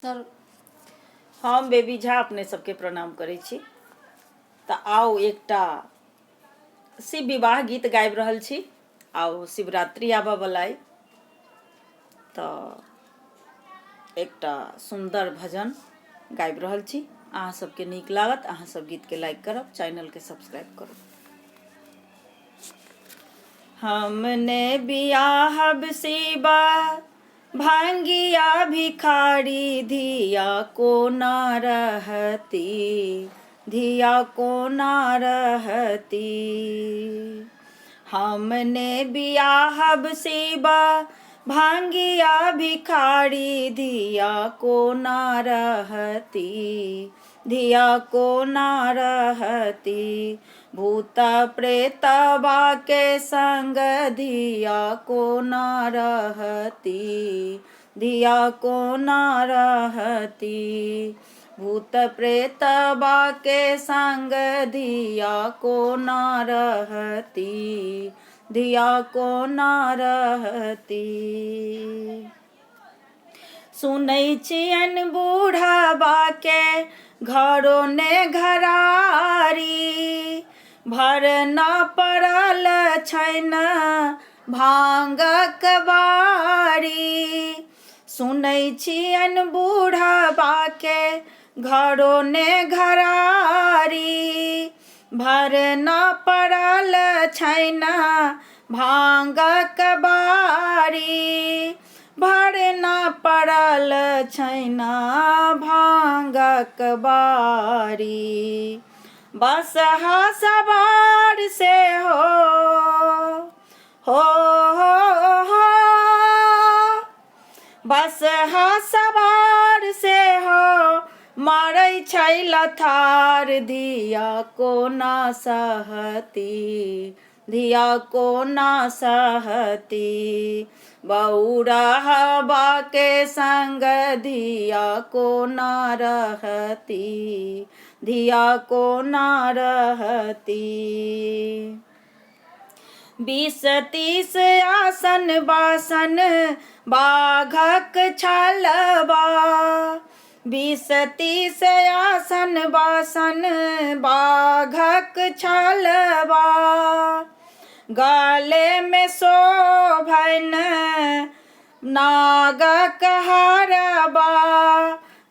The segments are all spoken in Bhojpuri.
सर हम बेबी झा अपने सबके प्रणाम करै छी। तऽ आउ एकटा शिव विवाह गीत गाबि रहल छी। आउ शिवरात्रि आबऽ वाला अइ तऽ एकटा सुंदर भजन गाबि रहल छी। अहाँ सबके नीक लागत, अहाँ सब गीत के लाइक करब, चैनल के सब्सक्राइब करब। हमने बियाहब शिवा भांगिया भिखारी, धिया को ना रहती, धिया को ना रहती। हमने बियाहब शिवा भांगिया भिखारी, धिया को ना रहती, धिया को ना रहती। भूत प्रेतवा के संग धिया को ना रहती, धिया को ना रहती। भूत प्रेतवा के संग धिया को ना रहती, धिया को ना रहती। सुनै छियन बूढ़वा के घरो ने घरारी, भर न पड़ल छैन भांगक बारी। सुनै छियन बूढ़वा के घरो ने घरारी, भर न पड़ल छैन भांगक बारी, भर न पड़ल छैन भांगक बारी। बसहा सवार से हो बसहा सवार से हो मारै छै लथार, धिया को ना सहती, धिया को ना सहती। बौरहवा के संग धिया को ना रहती, धिया को ना रहती। 20-30 आसन बासन बाघक छलवा, 20-30 आसन बासन बाघक छलवा। गले में शोभन नागक हारवा,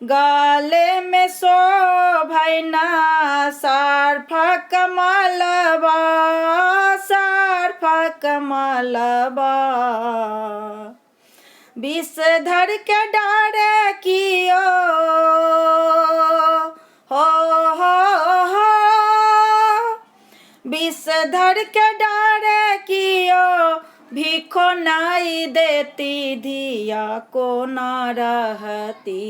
गले में शोभन सर्पक मालवा, सर्पक मालवा। विषधर के डरे कियो विषधर के डरे कियो भिखो नहीं देती, धिया को ना रहती,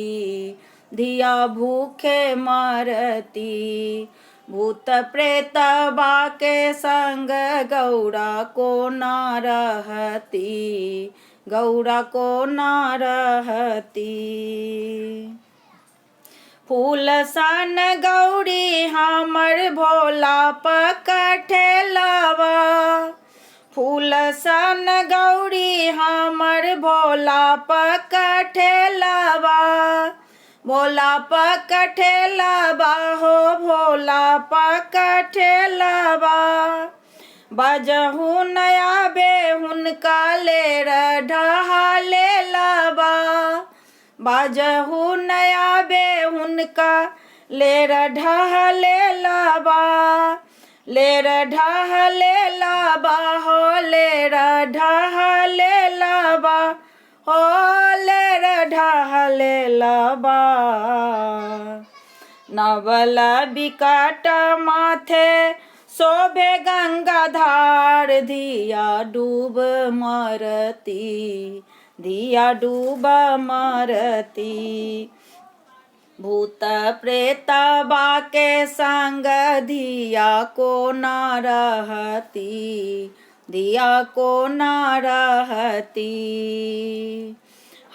धिया भूखे मरती। भूत प्रेतवा के संग गौरा को ना रहती, गौरा को ना रहती। फूल सन गौरी हमर भोला पकठेलवा, फूल सन गौरी हमर भोला पकठेलवा। भोला पकठेलवा हो भोला पकठेलवा। बजहु नया बे हुनका लेर ढहलेलवा, बजहु नया बे हुनका लेर ढहलेलवा। लेर ढहलेलवा हो लेर ढहलेलवा, हो लेर ढहलेलवा। नवल बिकट माथे शोभे गंगाधार, धिया डूब मरती, धिया डूब मरती। भूत प्रेतवा के संग धिया को ना रहती, धिया को ना रहती।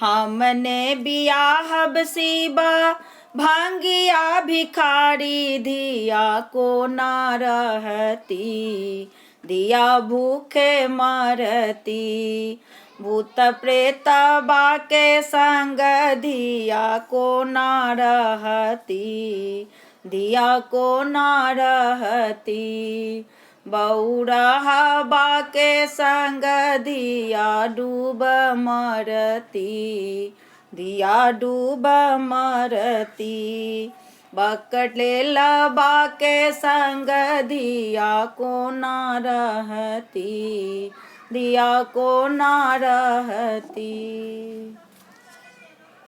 हमने बियाहब शिवा भांगिया भिखारी, धिया को ना रहती, धिया भूखे मरती। भूत प्रेत बाके संग धिया को ना रहती, धिया को ना रहती। बौरा बाके संग धिया डूब मरती, धिया डूब मरती। बकलेल बाके संग धिया को ना रहती, धिया को ना रहती।